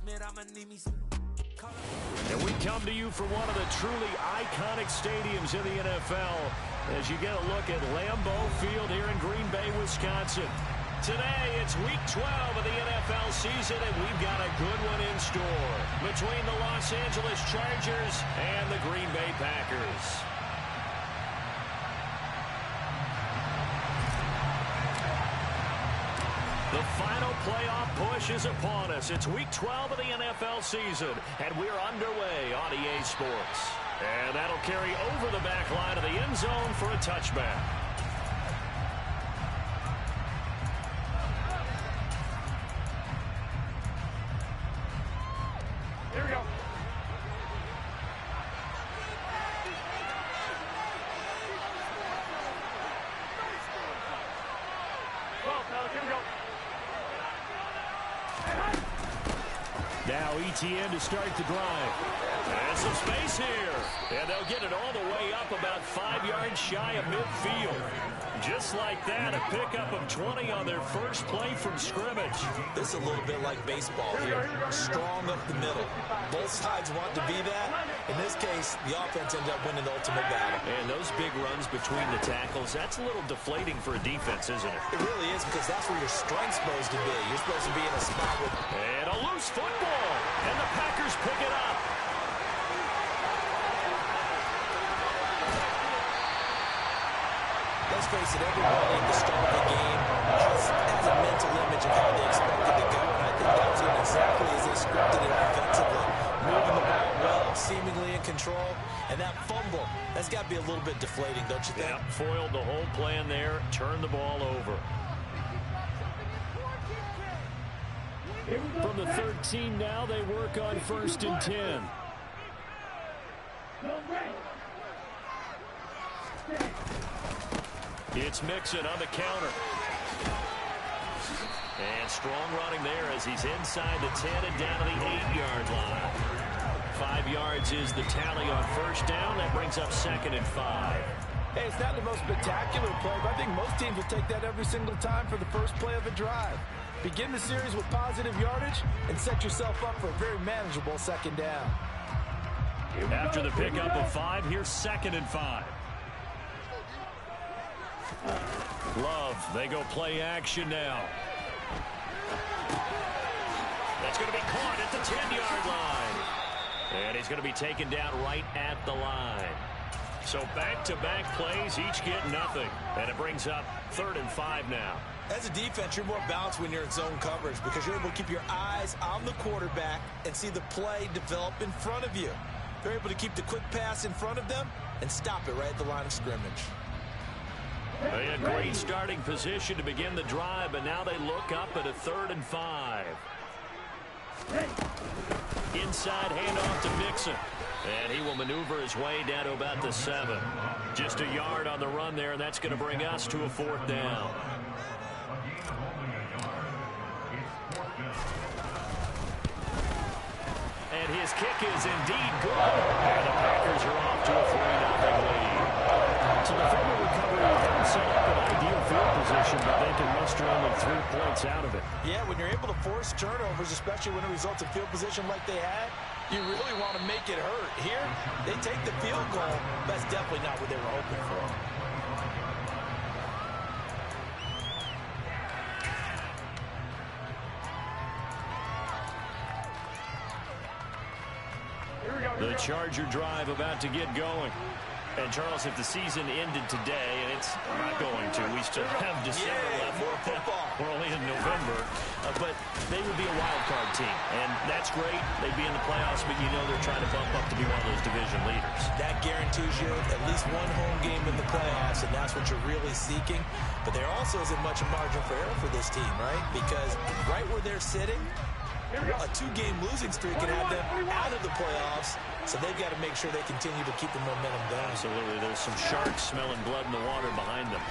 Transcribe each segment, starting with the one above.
And we come to you from one of the truly iconic stadiums in the NFL as you get a look at Lambeau Field here in Green Bay, Wisconsin. Today, it's Week 12 of the NFL season, and we've got a good one in store between the Los Angeles Chargers and the Green Bay Packers. The final playoff push is upon us. It's Week 12 of the NFL season, and we're underway on EA Sports. And that'll carry over the back line of the end zone for a touchback. Here we go. Now ETN to start the drive. And some space here. And they'll get it all the way up about 5 yards shy of midfield. Just like that, a pickup of 20 on their first play from scrimmage. This is a little bit like baseball here. Strong up the middle. Both sides want to be that. In this case, the offense ended up winning the ultimate battle. And those big runs between the tackles, that's a little deflating for a defense, isn't it? It really is, because that's where your strength's supposed to be. You're supposed to be in a spot with... And a loose football. And the Packers pick it up. Let's face it, everybody at the start of the game has a mental image of how they expected to go, and I think that was going exactly as they scripted it offensively. Moving the ball well, seemingly in control, and that fumble, that's got to be a little bit deflating, don't you think? Yeah, foiled the whole plan there, turned the ball over. From the 13 now, they work on 1st and 10. It's Mixon on the counter. And strong running there as he's inside the 10 and down to the 8-yard line. 5 yards is the tally on first down. That brings up 2nd and 5. Hey, it's not the most spectacular play, but I think most teams will take that every single time for the first play of a drive. Begin the series with positive yardage and set yourself up for a very manageable 2nd down. After the pickup of 5, here's 2nd and 5. Love, they go play action now. That's going to be caught at the 10-yard line. And he's going to be taken down right at the line. So back-to-back plays, each get nothing. And it brings up 3rd and 5 now. As a defense, you're more balanced when you're in zone coverage because you're able to keep your eyes on the quarterback and see the play develop in front of you. They're able to keep the quick pass in front of them and stop it right at the line of scrimmage. They had great starting position to begin the drive, but now they look up at a 3rd and 5. Inside handoff to Mixon. And he will maneuver his way down to about the 7. Just a yard on the run there, and that's going to bring us to a 4th down. And his kick is indeed good. And the Packers are off to a 3-0 lead. So the fumble recovery hasn't set up an ideal field position, but they can muster only 3 points out of it. Yeah, when you're able to force turnovers, especially when it results in field position like they had, you really want to make it hurt. Here, they take the field goal. That's definitely not what they were hoping for. The Charger drive about to get going. And, Charles, if the season ended today, and it's not going to, we still have December left. More football. We're only in November. But they would be a wild card team. And that's great. They'd be in the playoffs, but you know they're trying to bump up to be one of those division leaders. That guarantees you at least one home game in the playoffs, and that's what you're really seeking. But there also isn't much a margin for error for this team, right? Because right where they're sitting, a 2-game losing streak can have them out of the playoffs, so they've got to make sure they continue to keep the momentum going. Absolutely. There's some sharks smelling blood in the water behind them.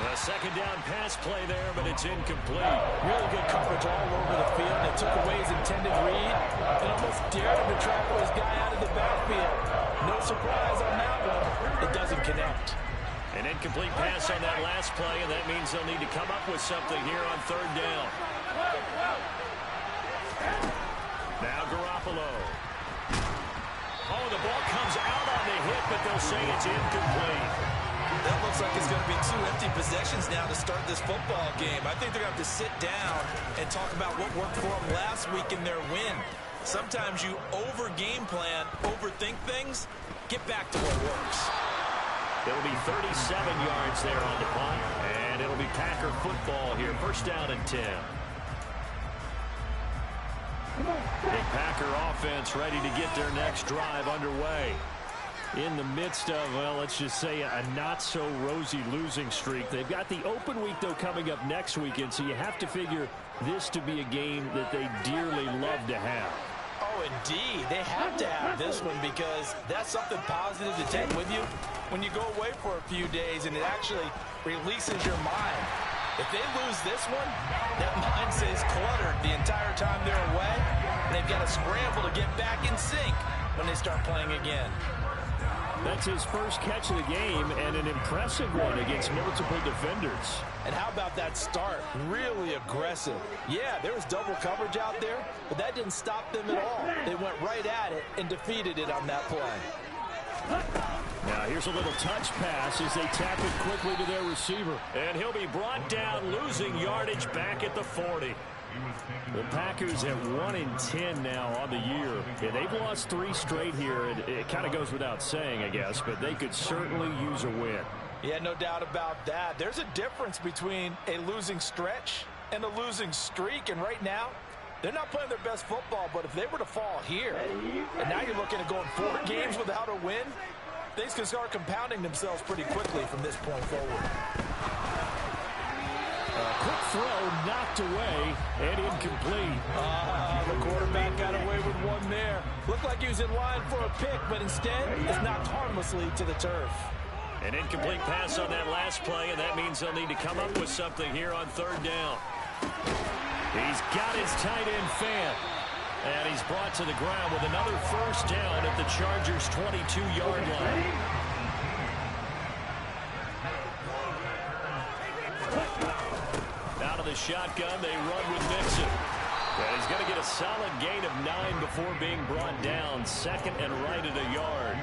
A 2nd down pass play there, but it's incomplete. Really good coverage all over the field. They took away his intended read and almost dared him to travel his guy out of the backfield. No surprise on that one. It doesn't connect. An incomplete pass on that last play, and that means they'll need to come up with something here on 3rd down. will say it's incomplete. That looks like it's going to be 2 empty possessions now to start this football game. I think they're going to have to sit down and talk about what worked for them last week in their win. Sometimes you over-game plan, overthink things. Get back to what works. It'll be 37 yards there on the punt, and it'll be Packer football here. First down and 10. The Packer offense ready to get their next drive underway. In the midst of, well, let's just say a not-so-rosy losing streak. They've got the open week, though, coming up next weekend, so you have to figure this to be a game that they dearly love to have. Oh, indeed. They have to have this one because that's something positive to take with you when you go away for a few days, and it actually releases your mind. If they lose this one, that mind stays cluttered the entire time they're away, and they've got to scramble to get back in sync when they start playing again. That's his first catch of the game, and an impressive one against multiple defenders. And how about that start? Really aggressive. Yeah, there was double coverage out there, but that didn't stop them at all. They went right at it and defeated it on that play. Now here's a little touch pass as they tap it quickly to their receiver. And he'll be brought down, losing yardage back at the 40. The Packers at 1-10 now on the year. Yeah, they've lost 3 straight here. It kind of goes without saying, I guess, but they could certainly use a win. Yeah, no doubt about that. There's a difference between a losing stretch and a losing streak, and right now, they're not playing their best football, but if they were to fall here, and now you're looking at going 4 games without a win, things can start compounding themselves pretty quickly from this point forward. Quick throw knocked away and incomplete. The quarterback got away with one there. Looked like he was in line for a pick, but instead it's knocked harmlessly to the turf. An incomplete pass on that last play, and that means they'll need to come up with something here on 3rd down. He's got his tight end Fant, and he's brought to the ground with another first down at the Chargers' 22-yard line. Out of the shotgun, they run with Mixon. And he's going to get a solid gain of 9 before being brought down. 2nd and right at a yard.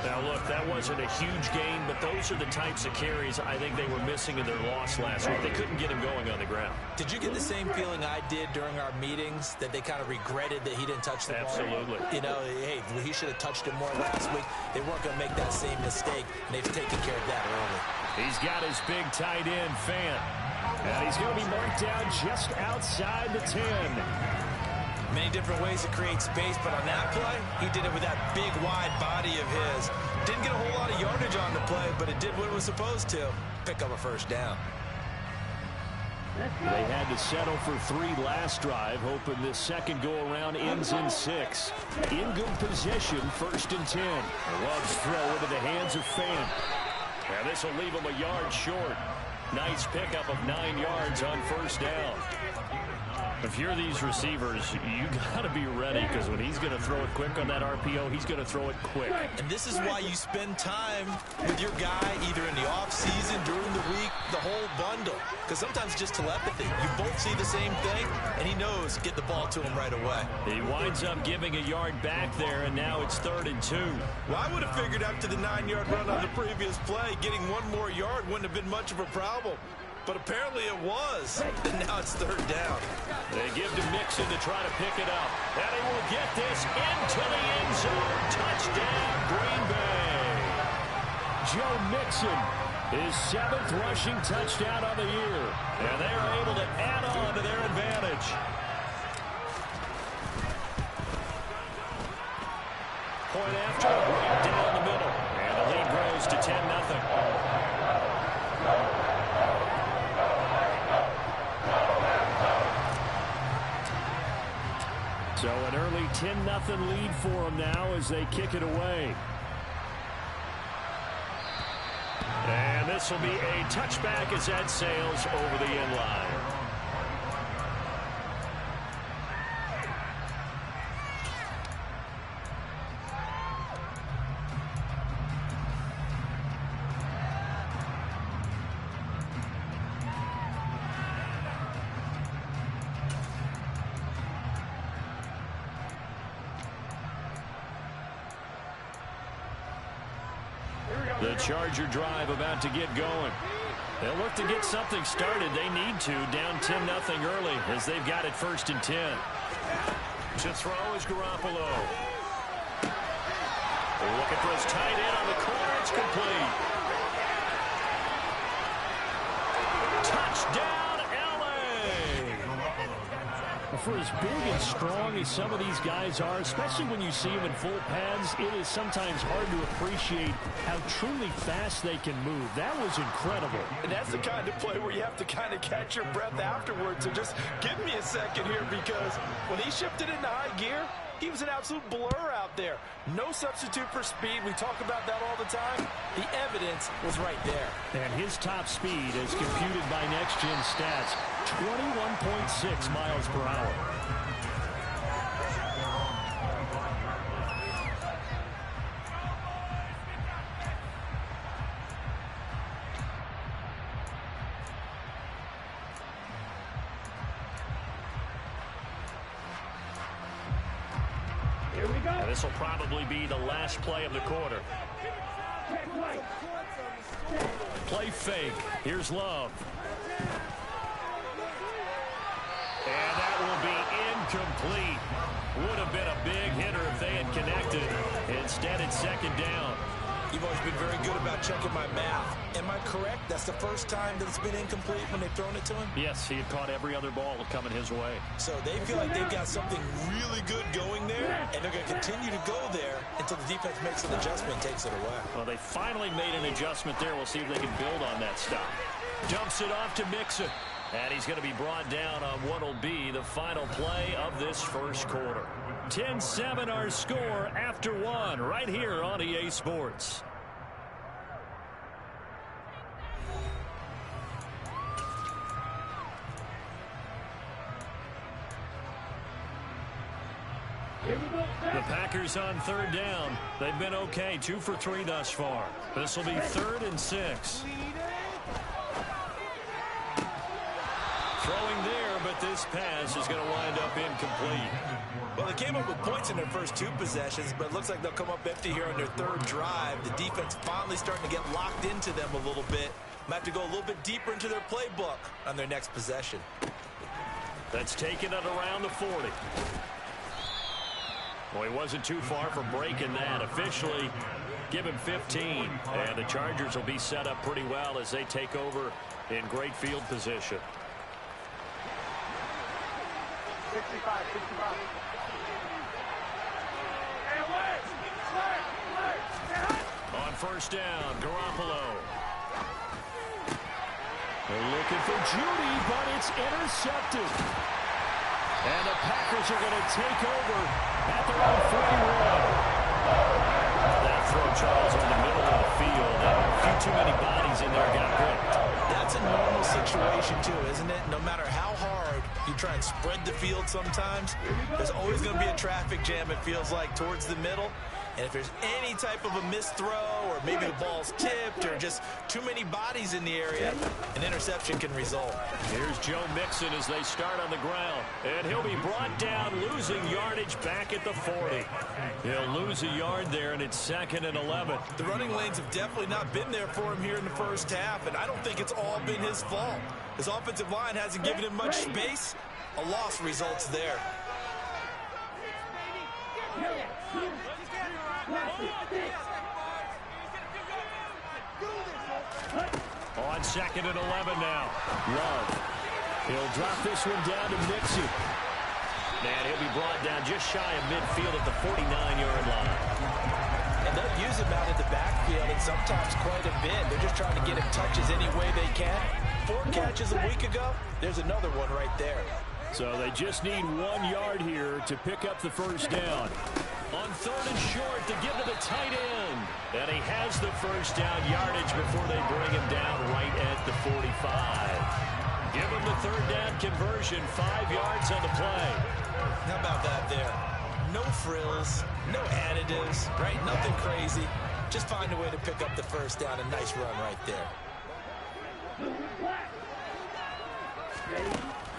Now, look, that wasn't a huge gain, but those are the types of carries I think they were missing in their loss last week. They couldn't get him going on the ground. Did you get the same feeling I did during our meetings, that they kind of regretted that he didn't touch the ball? Absolutely. You know, hey, he should have touched it more last week. They weren't going to make that same mistake, and they've taken care of that early. He's got his big tight end, Fant. And he's going to be marked down just outside the 10. Many different ways to create space, but on that play, he did it with that big, wide body of his. Didn't get a whole lot of yardage on the play, but it did what it was supposed to. Pick up a first down. They had to settle for 3 last drive, hoping this second go-around ends in 6. In good position, 1st and 10. Love's throw into the hands of Fant. And this will leave him a yard short. Nice pickup of 9 yards on 1st down. If you're these receivers, you got to be ready, because when he's going to throw it quick on that RPO, he's going to throw it quick. And this is why you spend time with your guy either in the offseason, during the week, the whole bundle. Because sometimes just telepathy. You both see the same thing, and he knows get the ball to him right away. He winds up giving a yard back there, and now it's 3rd and 2. Well, I would have figured after the 9-yard run on the previous play, getting 1 more yard wouldn't have been much of a problem. But apparently it was. And now it's 3rd down. They give to Mixon to try to pick it up. And he will get this into the end zone. Touchdown, Green Bay. Joe Mixon, his 7th rushing touchdown on the year. And they are able to add on to their advantage. Point after, right down the middle. And the lead grows to 10-0. So an early 10-0 lead for them now as they kick it away. And this will be a touchback as that sails over the end line. The Charger drive about to get going. They'll look to get something started. They need to. Down 10-0 early as they've got it 1st and 10. To throw is Garoppolo. They're looking for his tight end on the corner. It's complete. Touchdown, L.A. For as big and strong as some of these guys are, especially when you see them in full pads, it is sometimes hard to appreciate how truly fast they can move. That was incredible. And that's the kind of play where you have to kind of catch your breath afterwards. So just give me a second here, because when he shifted into high gear, he was an absolute blur out there. No substitute for speed. We talk about that all the time. The evidence was right there. And his top speed, as computed by Next Gen Stats, 21.6 miles per hour. This will probably be the last play of the quarter. Play fake. Here's Love. And that will be incomplete. Would have been a big hitter if they had connected. Instead, it's 2nd down. You've always been very good about checking my math. Am I correct? That's the first time that it's been incomplete when they've thrown it to him? Yes, he had caught every other ball coming his way. So they feel like they've got something really good going there, and they're going to continue to go there until the defense makes an adjustment and takes it away. Well, they finally made an adjustment there. We'll see if they can build on that stop. Dumps it off to Mixon. And he's going to be brought down on what will be the final play of this first quarter. 10-7 our score after 1 right here on EA Sports. The Packers on 3rd down. They've been okay, 2 for 3 thus far. This will be 3rd and 6. Throwing there, but this pass is going to wind up incomplete. Well, they came up with points in their first 2 possessions, but it looks like they'll come up empty here on their 3rd drive. The defense finally starting to get locked into them a little bit. Might have to go a little bit deeper into their playbook on their next possession. That's taken it around the 40. Well, he wasn't too far from breaking that. Officially, give him 15. And the Chargers will be set up pretty well as they take over in great field position. 65. On 1st down, Garoppolo. They're looking for Judy, but it's intercepted. And the Packers are going to take over at their own 41. That throw, Charles, in the middle of the field. And a few too many bodies in there got picked. That's a normal situation, too, isn't it? No matter how hard you try and spread the field sometimes, there's always going to be a traffic jam, it feels like, towards the middle. And if there's any type of a missed throw, or maybe the ball's tipped, or just too many bodies in the area, an interception can result. Here's Joe Mixon as they start on the ground. And he'll be brought down, losing yardage back at the 40. He'll lose a yard there, and it's 2nd and 11. The running lanes have definitely not been there for him here in the first half, and I don't think it's all been his fault. His offensive line hasn't given him much space. A loss results there. On 2nd and 11 now. Love. He'll drop this one down to Mixon. And he'll be brought down just shy of midfield at the 49-yard line. And they'll use him out in the backfield, and sometimes quite a bit. They're just trying to get him touches any way they can. 4 catches a week ago. There's another one right there. So they just need 1 yard here to pick up the first down. On 3rd and short to give to the tight end. And he has the first down yardage before they bring him down right at the 45. Give him the 3rd down conversion, 5 yards on the play. How about that there? No frills, no additives, right? Nothing crazy. Just find a way to pick up the first down. A nice run right there.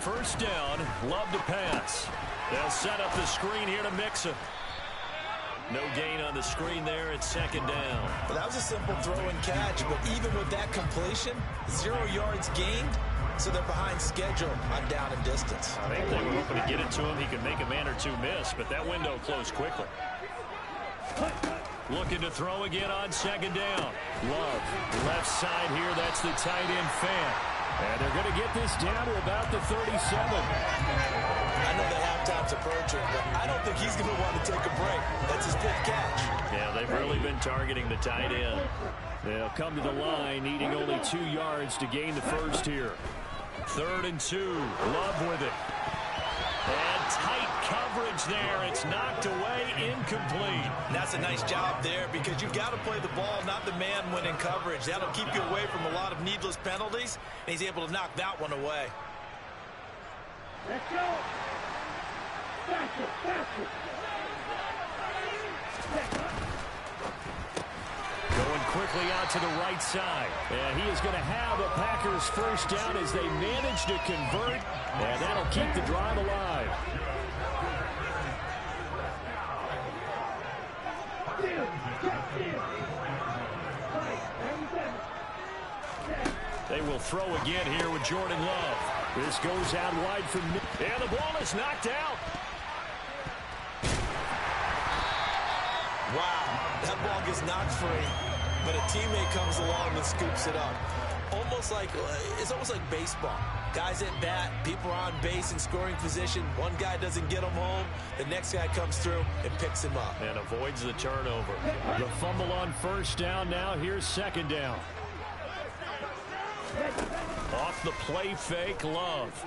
1st down, Love to pass. They'll set up the screen here to Mixon. No gain on the screen there. It's second down. Well, that was a simple throw and catch, but even with that completion, 0 yards gained, so they're behind schedule on down and distance. I think they were hoping to get it to him. He could make a man or two miss, but that window closed quickly. Looking to throw again on second down. Love, left side here. That's the tight end fan. And they're going to get this down to about the 37. I know that halftime's approaching, but I don't think he's going to want to take a break. That's his fifth catch. Yeah, they've really been targeting the tight end. They'll come to the line, needing only 2 yards to gain the first here. 3rd and 2. Love with it. And tight coverage there. It's knocked away, incomplete. And that's a nice job there because you've got to play the ball, not the man when in coverage. That'll keep you away from a lot of needless penalties, and he's able to knock that one away. Let's go. Faster, faster. Going quickly out to the right side. And he is going to have a Packers first down as they manage to convert. And that'll keep the drive alive. They will throw again here with Jordan Love. This goes out wide from... And the ball is knocked out. Wow, that ball gets knocked free, but a teammate comes along and scoops it up. It's almost like baseball. Guys at bat, people are on base in scoring position. One guy doesn't get him home. The next guy comes through and picks him up. And avoids the turnover. The fumble on first down now. Here's second down. Off the play fake, Love.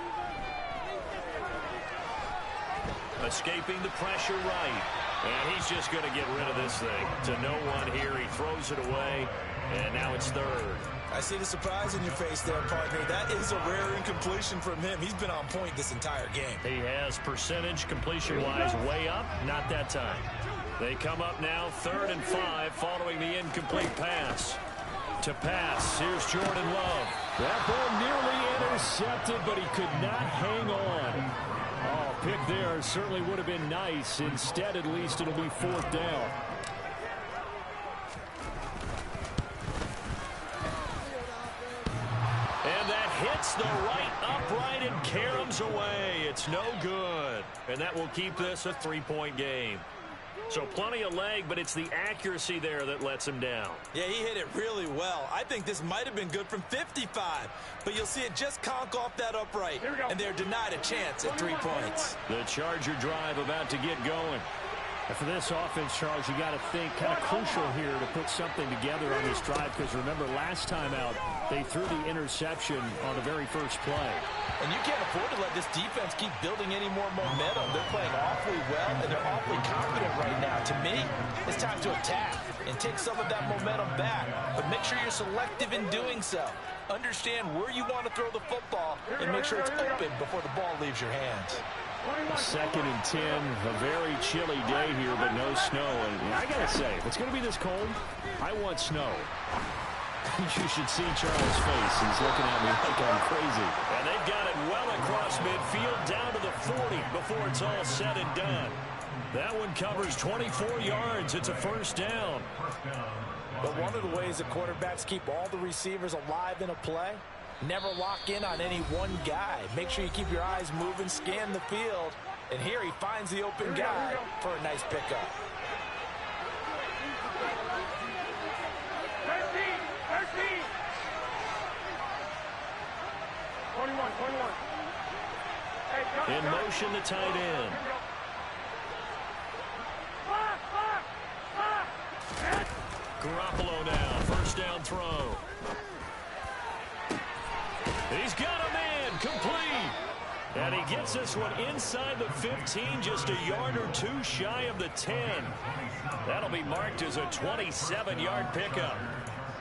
Escaping the pressure right. And he's just going to get rid of this thing. To no one here. He throws it away. And now it's 3rd. I see the surprise in your face there, partner. That is a rare incompletion from him. He's been on point this entire game. He has percentage completion-wise way up. Not that time. They come up now 3rd and 5 following the incomplete pass. To pass, here's Jordan Love. That ball nearly intercepted, but he could not hang on. Oh, pick there certainly would have been nice. Instead, at least, it'll be 4th down. And that hits the right upright and caroms away. It's no good. And that will keep this a 3-point game. So plenty of leg, but it's the accuracy there that lets him down. Yeah, he hit it really well. I think this might have been good from 55, but you'll see it just conk off that upright, and they're denied a chance at 3 points. The Charger drive about to get going. And for this offense, Charles, you got to think kind of crucial here to put something together on this drive, because remember last time out, they threw the interception on the very first play. And you can't afford to let this defense keep building any more momentum. They're playing awfully well, and they're awfully confident right now. To me, it's time to attack and take some of that momentum back. But make sure you're selective in doing so. Understand where you want to throw the football and make sure it's open before the ball leaves your hands. 2nd and 10, a very chilly day here, but no snow. And I got to say, if it's going to be this cold, I want snow. You should see Charles' face. He's looking at me like I'm crazy. And they've got it well across midfield down to the 40 before it's all said and done. That one covers 24 yards. It's a first down. But one of the ways that quarterbacks keep all the receivers alive in a play, never lock in on any one guy. Make sure you keep your eyes moving, scan the field. And here he finds the open guy for a nice pickup. 21. In motion, the tight end. Garoppolo now, first down throw. He's got a man, complete. And he gets this one inside the 15, just a yard or two shy of the 10. That'll be marked as a 27-yard pickup.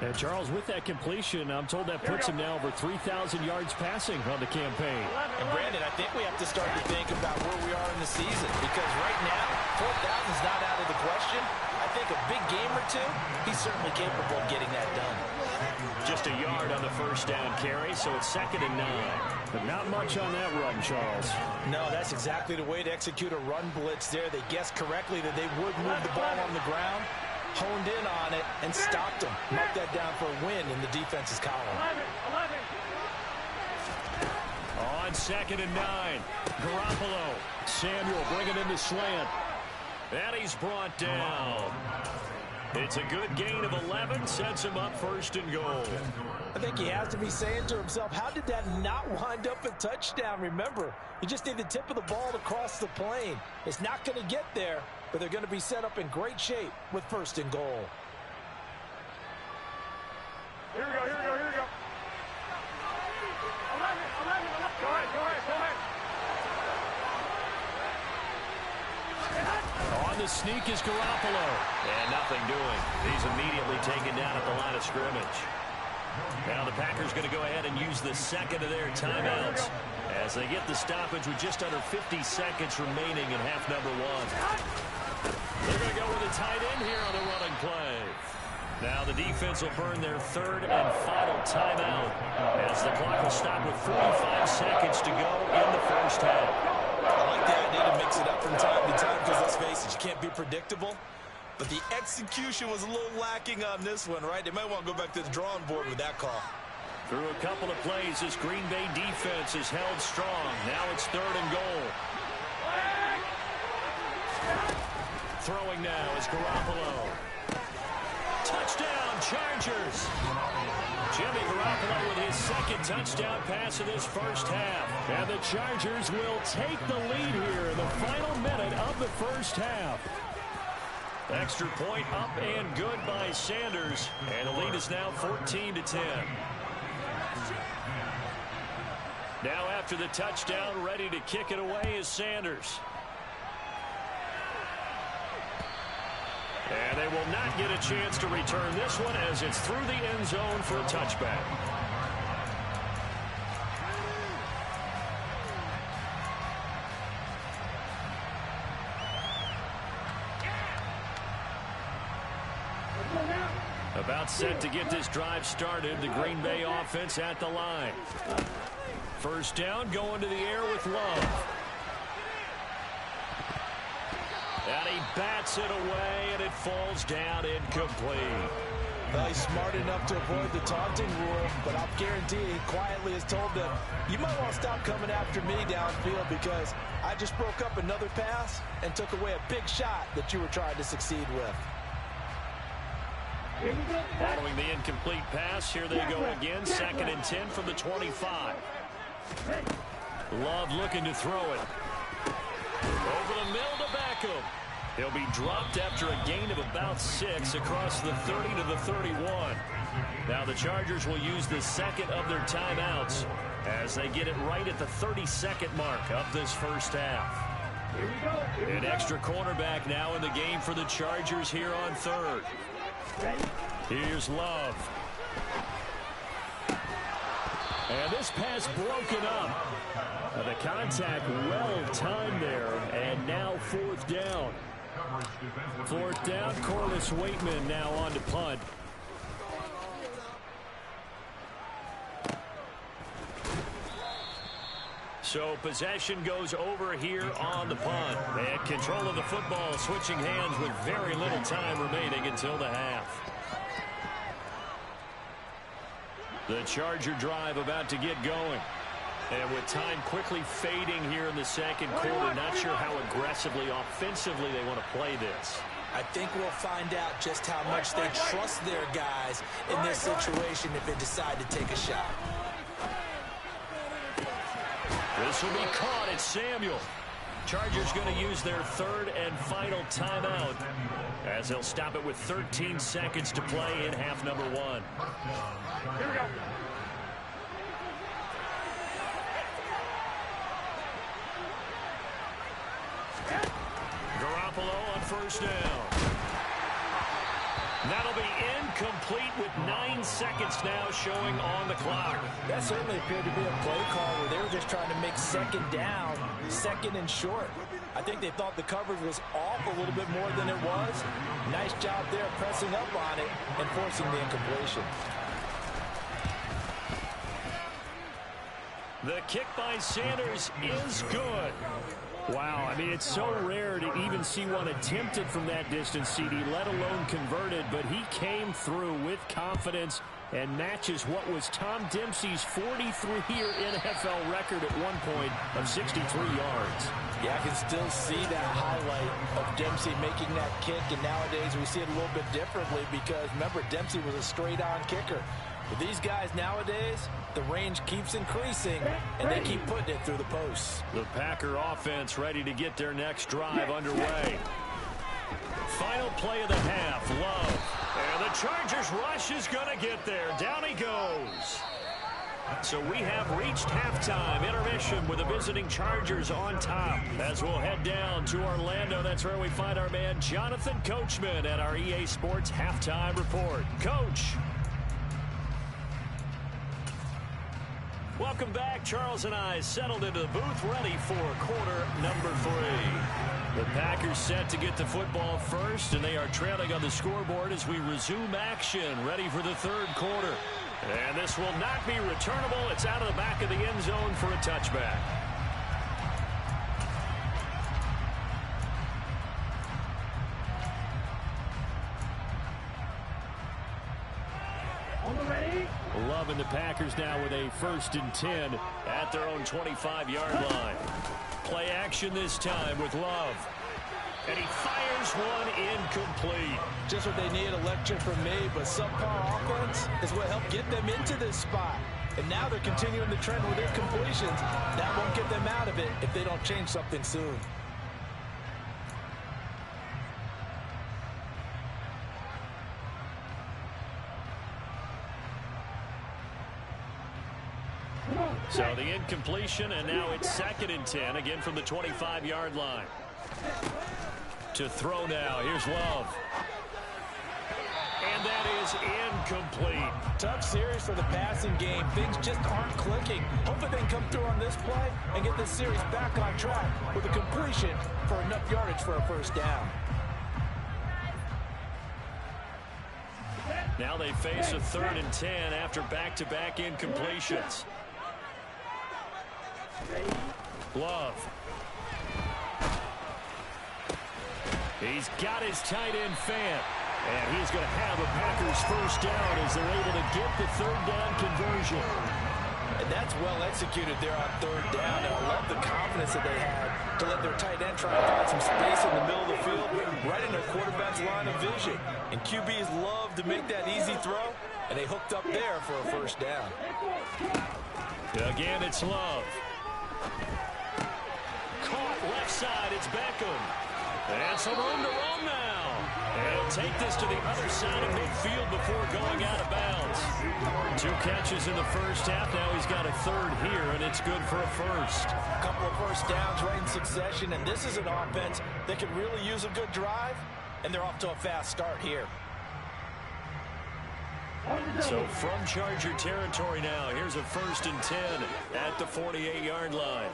And Charles, with that completion, I'm told that puts him now over 3,000 yards passing on the campaign. And Brandon, I think we have to start to think about where we are in the season, because right now, 4,000 is not out of the question. I think a big game or two, he's certainly capable of getting that done. Just a yard on the first down carry, so it's 2nd and 9. But not much on that run, Charles. No, that's exactly the way to execute a run blitz there. They guessed correctly that they would move the ball on the ground, honed in on it, and stopped them. Marked that down for a win in the defense's column. 11. On 2nd and 9, Garoppolo. Samuel bringing in the slant. And he's brought down. It's a good gain of 11, sets him up 1st and goal. I think he has to be saying to himself, how did that not wind up a touchdown? Remember, you just need the tip of the ball to cross the plane. It's not going to get there, but they're going to be set up in great shape with 1st and goal. Here we go. 11. Go ahead. On the sneak is Garoppolo. And nothing doing. He's immediately taken down at the line of scrimmage. Now the Packers going to go ahead and use the 2nd of their timeouts as they get the stoppage with just under 50 seconds remaining in half number 1. They're going to go with a tight end here on the running play. Now the defense will burn their 3rd and final timeout as the clock will stop with 45 seconds to go in the first half. I like the idea to mix it up from time to time because, let's face it, you can't be predictable. But the execution was a little lacking on this one, right? They might want to go back to the drawing board with that call. Through a couple of plays, this Green Bay defense is held strong. Now it's 3rd and goal. Throwing now is Garoppolo. Touchdown, Chargers. Jimmy Garoppolo with his 2nd touchdown pass of this first half. And the Chargers will take the lead here in the final minute of the first half. Extra point up and good by Sanders. And the lead is now 14-10. Now after the touchdown, ready to kick it away is Sanders. And they will not get a chance to return this one as it's through the end zone for a touchback. About set to get this drive started, the Green Bay offense at the line. First down, going to the air with Love. And he bats it away, and it falls down incomplete. Well, he's smart enough to avoid the taunting rule, but I'll guarantee he quietly has told them, you might want to stop coming after me downfield because I just broke up another pass and took away a big shot that you were trying to succeed with. Following the incomplete pass, here they go again. 2nd and 10 from the 25. Love looking to throw it. Over the middle to Beckham. He'll be dropped after a gain of about 6 across the 30 to the 31. Now the Chargers will use the 2nd of their timeouts as they get it right at the 32nd mark of this first half. An extra cornerback now in the game for the Chargers here on 3rd. Here's Love. And this pass broken up. The contact well timed there, and now 4th down. 4th down, Corliss Waitman now on to punt. So possession goes over here on the punt. And control of the football switching hands with very little time remaining until the half. The Charger drive about to get going. And with time quickly fading here in the 2nd quarter, not sure how aggressively, offensively they want to play this. I think we'll find out just how much they trust their guys in this situation if they decide to take a shot. This will be caught. It's Samuel. Chargers going to use their 3rd and final timeout as they'll stop it with 13 seconds to play in half number 1. Here we go. Garoppolo on first down. That'll be incomplete with 9 seconds now showing on the clock. That certainly appeared to be a play call where they were just trying to make 2nd down, 2nd and short. I think they thought the coverage was off a little bit more than it was. Nice job there pressing up on it and forcing the incompletion. The kick by Sanders is good. Wow, I mean, it's so rare to even see one attempted from that distance, CD, let alone converted, but he came through with confidence and matches what was Tom Dempsey's 43-year NFL record at one point of 63 yards. Yeah, I can still see that highlight of Dempsey making that kick, and nowadays we see it a little bit differently because, remember, Dempsey was a straight-on kicker. But these guys nowadays, the range keeps increasing, and they keep putting it through the posts. The Packer offense ready to get their next drive underway. Final play of the half, Love. And the Chargers rush is going to get there. Down he goes. So we have reached halftime. Intermission with the visiting Chargers on top. As we'll head down to Orlando, that's where we find our man Jonathan Coachman at our EA Sports Halftime Report. Coach. Welcome back. Charles and I settled into the booth, ready for quarter number 3. The Packers set to get the football first, and they are trailing on the scoreboard as we resume action, ready for the third quarter. And this will not be returnable. It's out of the back of the end zone for a touchback. Love and the Packers now with a 1st and 10 at their own 25-yard line. Play action this time with Love. And he fires one incomplete. Just what they need, a lecture from me, but subpar offense is what helped get them into this spot. And now they're continuing the trend with incompletions. That won't get them out of it if they don't change something soon. So the incompletion, and now it's 2nd and 10, again from the 25-yard line. To throw now, here's Love. And that is incomplete. Tough series for the passing game. Things just aren't clicking. Hopefully they can come through on this play and get this series back on track with a completion for enough yardage for a 1st down. Now they face a 3rd and 10 after back-to-back incompletions. Love. He's got his tight end Fant. And he's going to have a Packers 1st down as they're able to get the 3rd down conversion. And that's well executed there on 3rd down. And I love the confidence that they had to let their tight end try and find some space in the middle of the field, right in their quarterback's line of vision. And QBs love to make that easy throw, and they hooked up there for a 1st down. Again, it's Love. Caught left side, it's Beckham. And some room to roam now. And he'll take this to the other side of midfield before going out of bounds. 2 catches in the 1st half. Now he's got a 3rd here, and it's good for a 1st. A couple of 1st downs right in succession, and this is an offense that can really use a good drive, and they're off to a fast start here. So from Charger territory now, here's a 1st and 10 at the 48-yard line.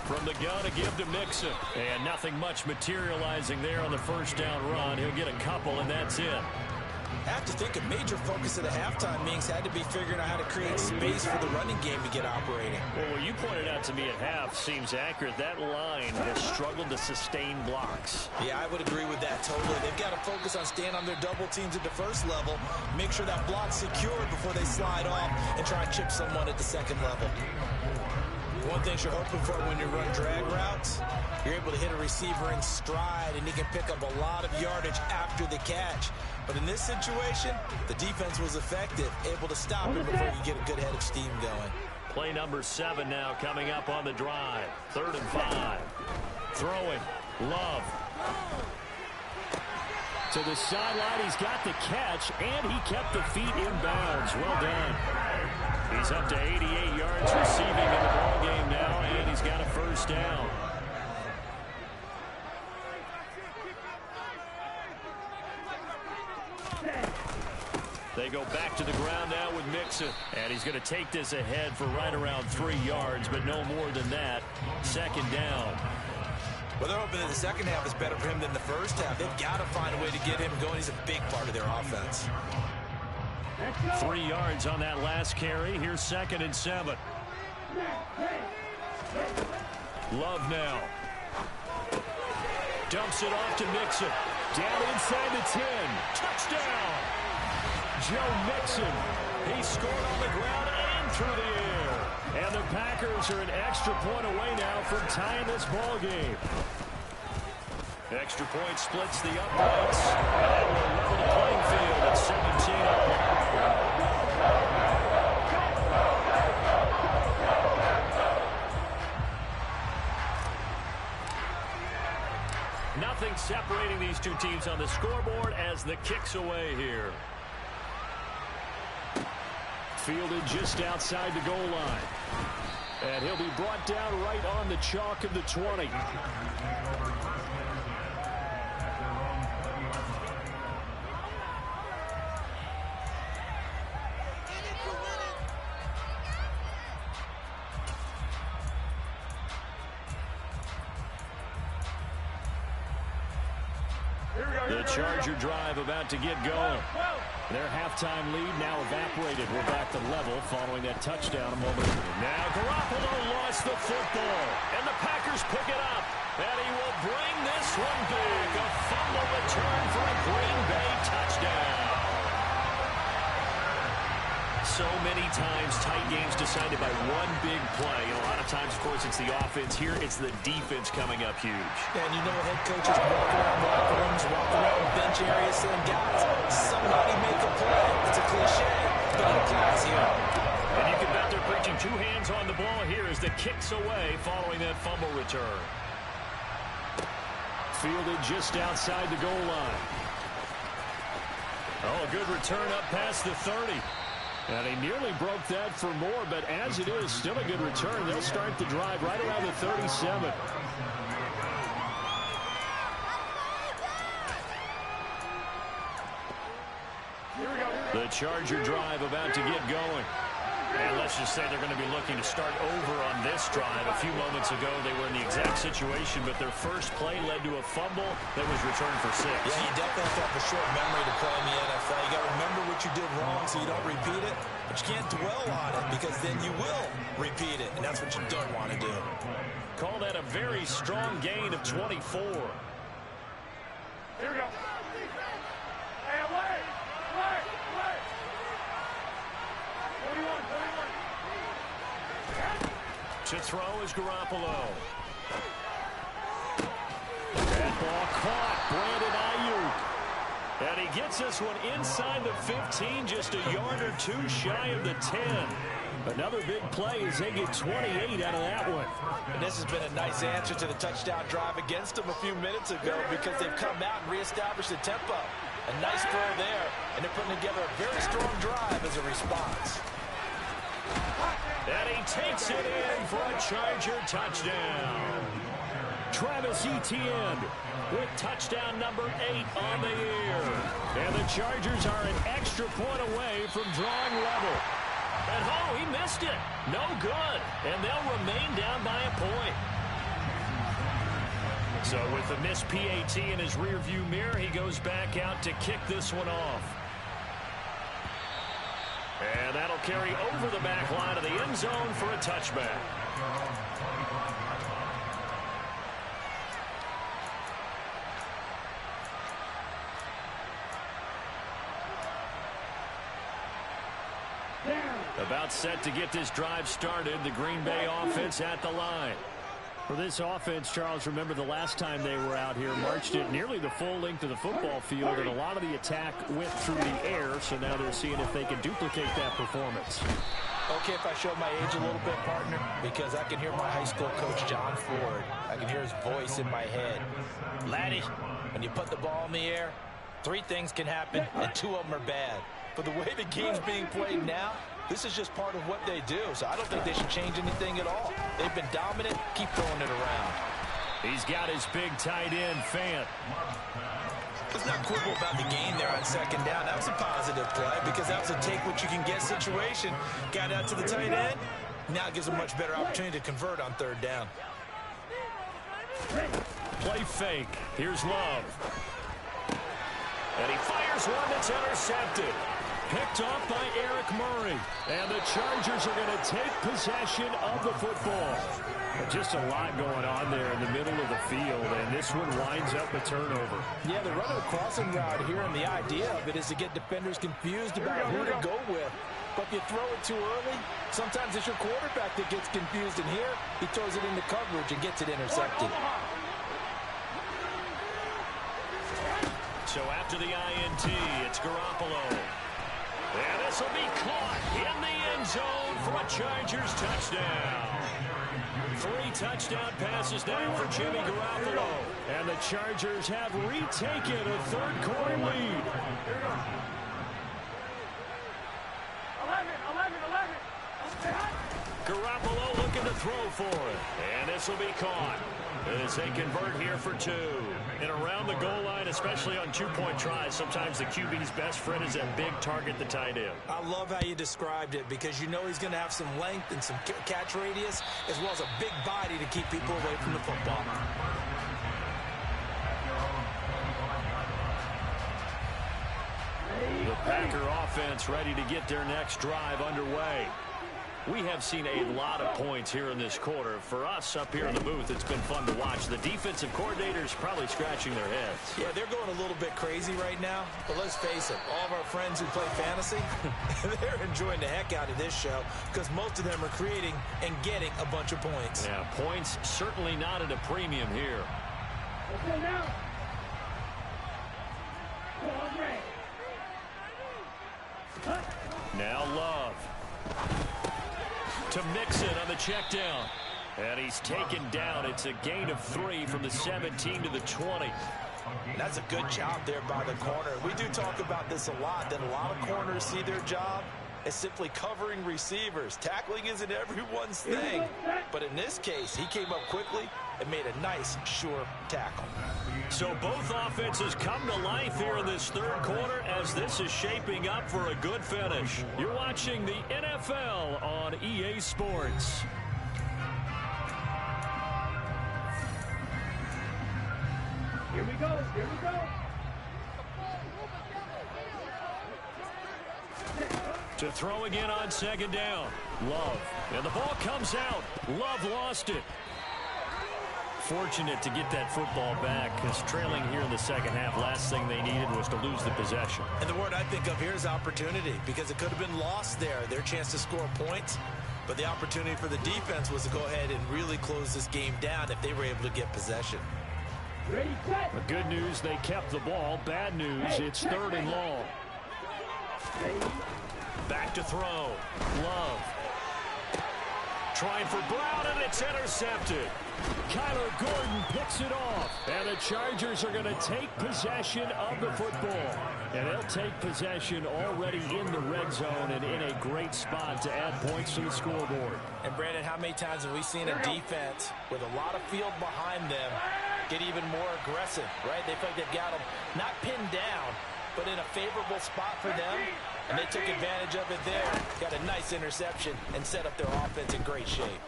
From the gun, a give to Mixon. And nothing much materializing there on the 1st down run. He'll get a couple, and that's it. I have to think a major focus of the halftime meetings had to be figuring out how to create space for the running game to get operating. Well, what you pointed out to me at half seems accurate. That line has struggled to sustain blocks. Yeah, I would agree with that totally. They've got to focus on staying on their double teams at the 1st level, make sure that block's secured before they slide off and try and chip someone at the 2nd level. One thing you're hoping for when you run drag routes, you're able to hit a receiver in stride, and he can pick up a lot of yardage after the catch. But in this situation, the defense was effective, able to stop him before you get a good head of steam going. Play number 7 now coming up on the drive. 3rd and 5. Throwing. Love. To the sideline, he's got the catch, and he kept the feet in bounds. Well done. He's up to 88 yards receiving in the ballgame now, and he's got a 1st down. They go back to the ground now with Mixon. And he's going to take this ahead for right around 3 yards, but no more than that. 2nd down. Well, they're hoping that the 2nd half is better for him than the 1st half. They've got to find a way to get him going. He's a big part of their offense. 3 yards on that last carry. Here's 2nd and 7. Love now. Dumps it off to Mixon. Down inside the 10. Touchdown. Joe Mixon. He scored on the ground and through the air. And the Packers are an extra point away now from tying this ball game. Extra point splits the uprights. And that will level the playing field at 17. Nothing separating these two teams on the scoreboard as the kick's away here. Fielded just outside the goal line. And he'll be brought down right on the chalk of the 20. The Charger drive about to get going. Their halftime lead now evaporated. We're back to level following that touchdown a moment ago. Now Garoppolo lost the football, and the Packers pick it up. And he will bring this one back. A fumble return for a Green Bay touchdown. So many times tight games decided by one big play. A lot of times, of course, it's the offense. Here, it's the defense coming up huge. And you know head coaches walk around locker rooms, walk around bench areas saying, guys, somebody make a play. It's a cliche, but it applies here. And you can bet they're preaching 2 hands on the ball here as the kick's away following that fumble return. Fielded just outside the goal line. Oh, good return up past the 30. And he nearly broke that for more, but as it is, still a good return. They'll start the drive right around the 37. The Charger drive about to get going. And let's just say they're going to be looking to start over on this drive. A few moments ago, they were in the exact situation, but their first play led to a fumble that was returned for 6. Yeah, you definitely have to have a short memory to play in the NFL. You got to remember what you did wrong so you don't repeat it, but you can't dwell on it because then you will repeat it, and that's what you don't want to do. Call that a very strong gain of 24. Here we go. Hey, away! Away! Away! 21. To throw is Garoppolo. That ball caught. Brandon Ayuk. And he gets this one inside the 15, just a yard or 2 shy of the 10. Another big play as they get 28 out of that one. And this has been a nice answer to the touchdown drive against them a few minutes ago because they've come out and reestablished the tempo. A nice throw there, and they're putting together a very strong drive as a response. And he takes it in for a Charger touchdown. Travis Etienne with touchdown number 8 on the year. And the Chargers are an extra point away from drawing level. And oh, he missed it. No good. And they'll remain down by a point. So with the missed PAT in his rearview mirror, he goes back out to kick this one off. And that'll carry over the back line of the end zone for a touchback. About set to get this drive started. The Green Bay offense at the line. For this offense, Charles, remember the last time they were out here, marched it nearly the full length of the football field, and a lot of the attack went through the air, so now they're seeing if they can duplicate that performance. Okay, if I show my age a little bit, partner, because I can hear my high school coach, John Ford. I can hear his voice in my head. Laddie, when you put the ball in the air, 3 things can happen, and 2 of them are bad. But the way the game's being played now, this is just part of what they do, so I don't think they should change anything at all. They've been dominant. Keep throwing it around. He's got his big tight end, Fant. Let's not quibble about the gain there on 2nd down. That was a positive play because that was a take-what-you-can-get situation. Got out to the tight end. Now it gives a much better opportunity to convert on 3rd down. Play fake. Here's Love. And he fires one that's intercepted. picked off by Eric Murray. And the Chargers are going to take possession of the football. Just a lot going on there in the middle of the field, and this one winds up a turnover. Yeah, they're running a crossing route here, and the idea of it is to get defenders confused about who to go with. But if you throw it too early, sometimes it's your quarterback that gets confused, and here he throws it into coverage and gets it intercepted. So after the INT, it's Garoppolo. And this will be caught in the end zone for a Chargers touchdown. 3 touchdown passes now for Jimmy Garoppolo. And the Chargers have retaken a third-quarter lead. 11. Garoppolo looking to throw for it. And this will be caught as they convert here for 2. And around the goal line, especially on 2-point tries, sometimes the QB's best friend is that big target, the tight end. I love how you described it because you know he's going to have some length and some catch radius as well as a big body to keep people away from the football. The Packer offense ready to get their next drive underway. We have seen a lot of points here in this quarter. For us up here in the booth, it's been fun to watch. The defensive coordinators probably scratching their heads. Yeah, they're going a little bit crazy right now. But let's face it, all of our friends who play fantasy, they're enjoying the heck out of this show because most of them are creating and getting a bunch of points. Yeah, points certainly not at a premium here. Okay, now. Now Love. To Mixon on the check down. And he's taken down. It's a gain of 3 from the 17 to the 20. That's a good job there by the corner. We do talk about this a lot, that a lot of corners see their job as simply covering receivers. Tackling isn't everyone's thing. But in this case, he came up quickly and made a nice, sure tackle. So both offenses come to life here in this third quarter as this is shaping up for a good finish. You're watching the NFL on EA Sports. Here we go. To throw again on second down. Love. And the ball comes out. Love lost it. Fortunate to get that football back because trailing here in the second half, last thing they needed was to lose the possession. And the word I think of here is opportunity because it could have been lost there, their chance to score points. But the opportunity for the defense was to go ahead and really close this game down if they were able to get possession. Ready, set. The good news, they kept the ball. Bad news, it's 3rd and long. Back to throw. Love. Trying for Brown, and it's intercepted. Kyler Gordon picks it off. And the Chargers are going to take possession of the football. And they'll take possession already in the red zone and in a great spot to add points to the scoreboard. And, Brandon, how many times have we seen a defense with a lot of field behind them get even more aggressive, right? They feel like they've got them not pinned down, but in a favorable spot for them. And they took advantage of it there. Got a nice interception and set up their offense in great shape.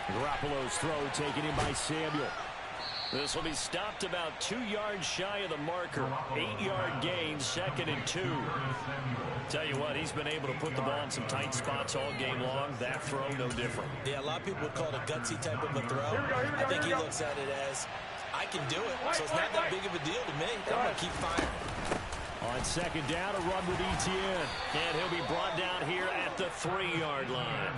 Garoppolo's throw taken in by Samuel. This will be stopped about 2 yards shy of the marker. 8-yard gain, 2nd and 2. Tell you what, he's been able to put the ball in some tight spots all game long. That throw, no different. Yeah, a lot of people would call it a gutsy type of a throw. I think he looks at it as, I can do it, so it's not that big of a deal to me. I'm going to keep firing. On second down, a run with Etienne. And he'll be brought down here at the 3-yard line.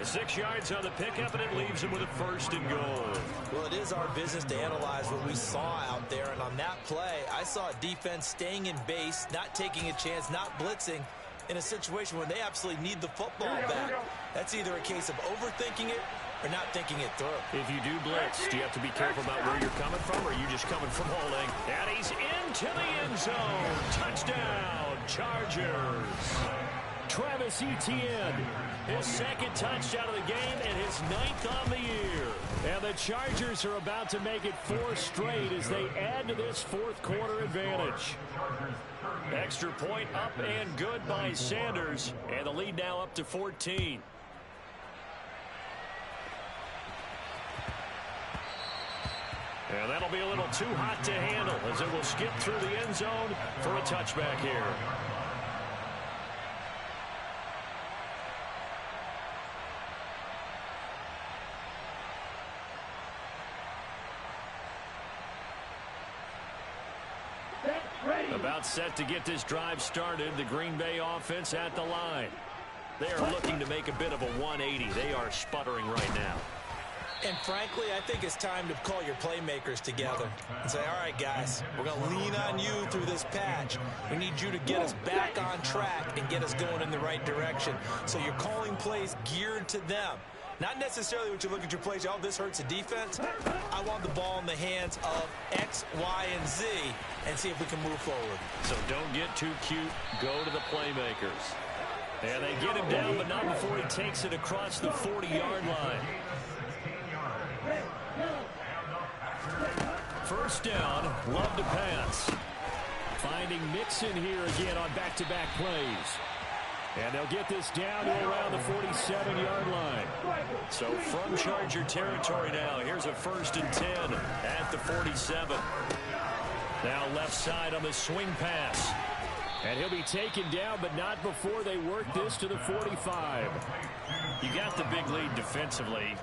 6 yards on the pickup, and it leaves him with a 1st and goal. Well, it is our business to analyze what we saw out there. And on that play, I saw a defense staying in base, not taking a chance, not blitzing in a situation where they absolutely need the football back. That's either a case of overthinking it or not thinking it through. If you do blitz, do you have to be careful about where you're coming from, or are you just coming from holding? And he's into the end zone. Touchdown, Chargers. Travis Etienne, his 2nd touchdown of the game and his 9th on the year. And the Chargers are about to make it 4 straight as they add to this 4th quarter advantage. Extra point up and good by Sanders, and the lead now up to 14. And that'll be a little too hot to handle as it will skip through the end zone for a touchback here. About set to get this drive started. The Green Bay offense at the line. They are looking to make a bit of a 180. They are sputtering right now. And frankly, I think it's time to call your playmakers together and say, all right, guys, we're going to lean on you through this patch. We need you to get us back on track and get us going in the right direction. So you're calling plays geared to them. Not necessarily what you look at your plays, oh, this hurts the defense. I want the ball in the hands of X, Y, and Z and see if we can move forward. So don't get too cute. Go to the playmakers. And they get him down, but not before he takes it across the 40-yard line. First down, Love to pass. Finding Mixon here again on back-to-back plays. And they'll get this down to around the 47-yard line. So from Charger territory now, here's a 1st and 10 at the 47. Now left side on the swing pass. And he'll be taken down, but not before they work this to the 45. You got the big lead defensively.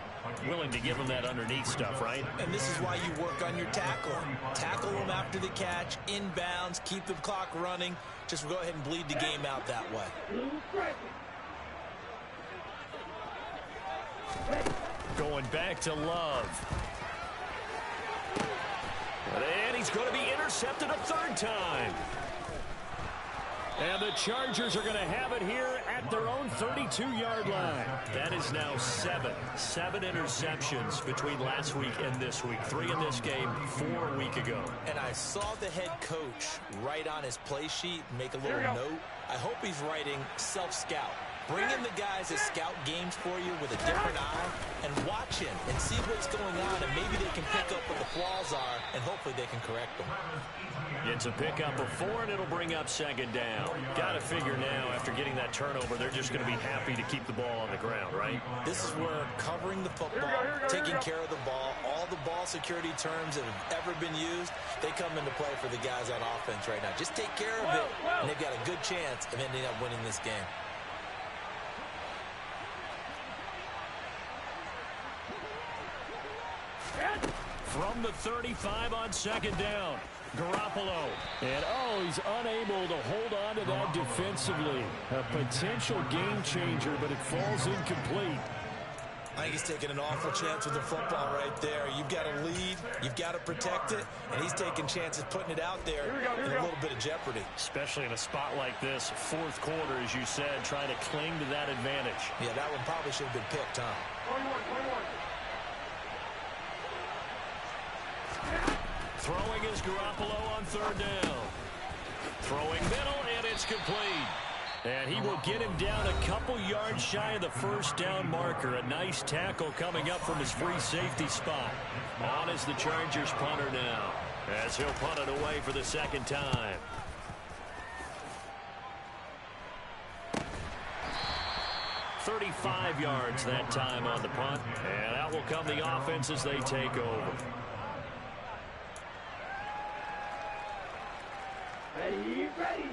Willing to give them that underneath stuff, right? And this is why you work on your tackling. Tackle them after the catch, inbounds, keep the clock running. Just go ahead and bleed the game out that way. Going back to Love. And he's going to be intercepted a 3rd time. And the Chargers are going to have it here at their own 32-yard line. That is now 7 interceptions between last week and this week. 3 in this game, 4 a week ago. And I saw the head coach write on his play sheet, make a little note. I hope he's writing self-scout. Bring in the guys that scout games for you with a different eye and watch him and see what's going on, and maybe they can pick up what the flaws are, and hopefully they can correct them. It's a pickup of 4, and it'll bring up 2nd down. Got to figure now, after getting that turnover, they're just going to be happy to keep the ball on the ground, right? This is where covering the football, taking care of the ball, all the ball security terms that have ever been used, they come into play for the guys on offense right now. Just take care of it, and they've got a good chance of ending up winning this game. From the 35 on 2nd down, Garoppolo. And, he's unable to hold on to that defensively. A potential game changer, but it falls incomplete. I think he's taking an awful chance with the football right there. You've got to lead, you've got to protect it, and he's taking chances putting it out there in a little bit of jeopardy. Especially in a spot like this, 4th quarter, as you said, trying to cling to that advantage. Yeah, that one probably should have been picked, huh? 21. Throwing is Garoppolo on 3rd down. Throwing middle, and it's complete. And he will get him down a couple yards shy of the 1st down marker. A nice tackle coming up from his free safety spot. On is the Chargers punter now, as he'll punt it away for the 2nd time. "35 yards that time on the punt. And out will come the offense as they take over.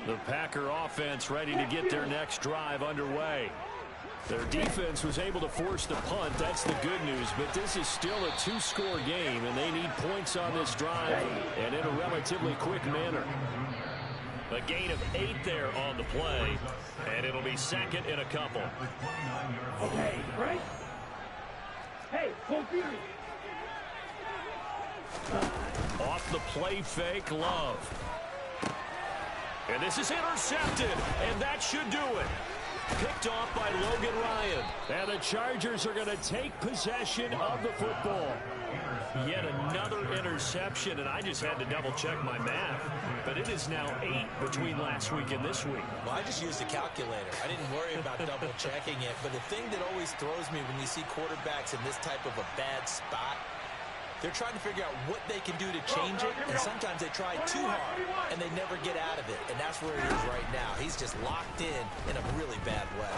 The Packer offense ready to get their next drive underway. Their defense was able to force the punt. That's the good news. But this is still a 2-score game, and they need points on this drive and in a relatively quick manner. A gain of 8 there on the play, and it'll be 2nd in a couple. Okay, right? Hey, full field. Off the play fake, Love. And this is intercepted, and that should do it. Picked off by Logan Ryan. And the Chargers are going to take possession of the football. Yet another interception, and I just had to double-check my math. But it is now 8 between last week and this week. Well, I just used a calculator. I didn't worry about double-checking it. But the thing that always throws me when you see quarterbacks in this type of a bad spot, they're trying to figure out what they can do to change it, and sometimes they try too hard, and they never get out of it, and that's where he is right now. He's just locked in a really bad way.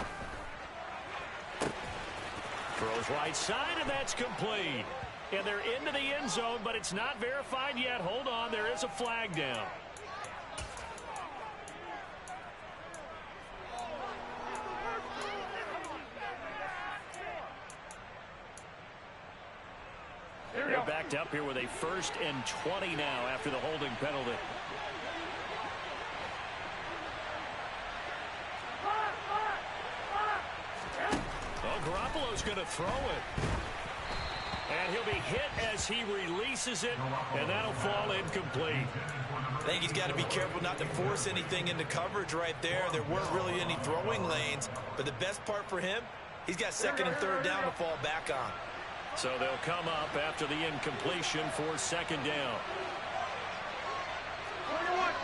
Throws right side, and that's complete. And they're into the end zone, but it's not verified yet. Hold on, there is a flag down. They're backed up here with a 1st and 20 now after the holding penalty. going to throw it. And he'll be hit as he releases it, and that'll fall incomplete. I think he's got to be careful not to force anything into coverage right there. There weren't really any throwing lanes, but the best part for him, he's got second and third down to fall back on. So they'll come up after the incompletion for second down.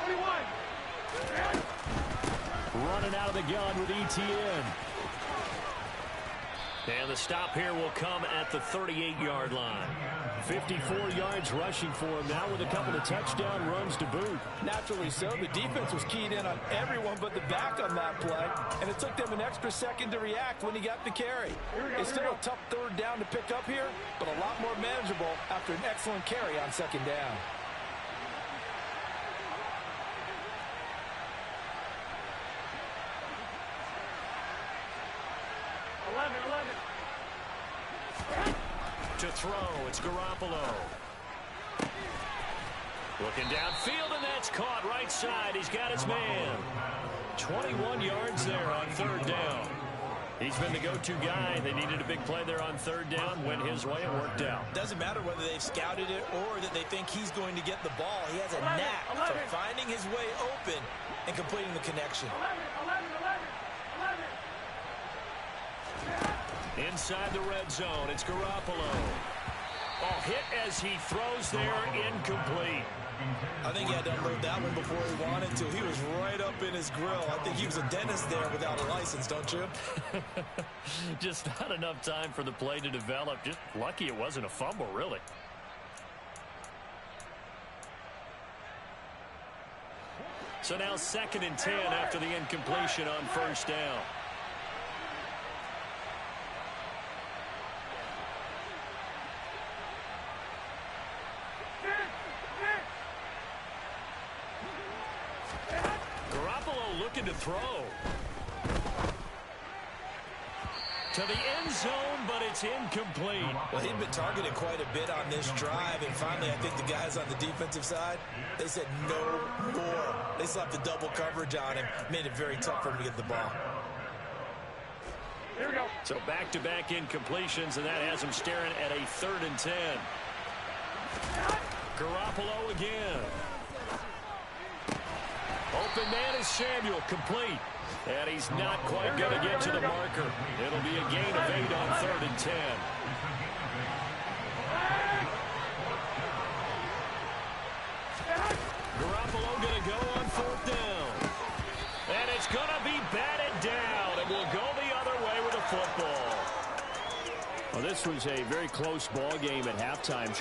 21. Running out of the gun with ETN. And the stop here will come at the 38-yard line. 54 yards rushing for him now with a couple of touchdown runs to boot. Naturally so. The defense was keyed in on everyone but the back on that play, and it took them an extra second to react when he got the carry. It's still a tough third down to pick up here, but a lot more manageable after an excellent carry on second down. To throw, it's Garoppolo. Looking downfield, and that's caught right side. He's got his man. 21 yards there on third down. He's been the go-to guy. They needed a big play there on third down. Went his way. It worked out. Doesn't matter whether they've scouted it or that they think he's going to get the ball. He has a knack for finding his way open and completing the connection. Inside the red zone, it's Garoppolo. Oh, hit as he throws there, incomplete. I think he had to unload that one before he wanted to. He was right up in his grill. I think he was a dentist there without a license, don't you? Just not enough time for the play to develop. Just lucky it wasn't a fumble, really. So now 2nd and 10 after the incompletion on first down. Looking to throw to the end zone, but it's incomplete. Well, he'd been targeted quite a bit on this drive, and finally I think the guys on the defensive side, they said no more. They slapped the double coverage on him, made it very tough for him to get the ball. Here we go. So back-to-back incompletions, and that has him staring at a 3rd and 10. Garoppolo again. Open man is Samuel, complete. And he's not quite going to get to the marker. It'll be a gain of 8 on 3rd and 10. Garoppolo going to go on 4th down. And it's going to be batted down. And we'll go the other way with the football. Well, this was a very close ball game at halftime.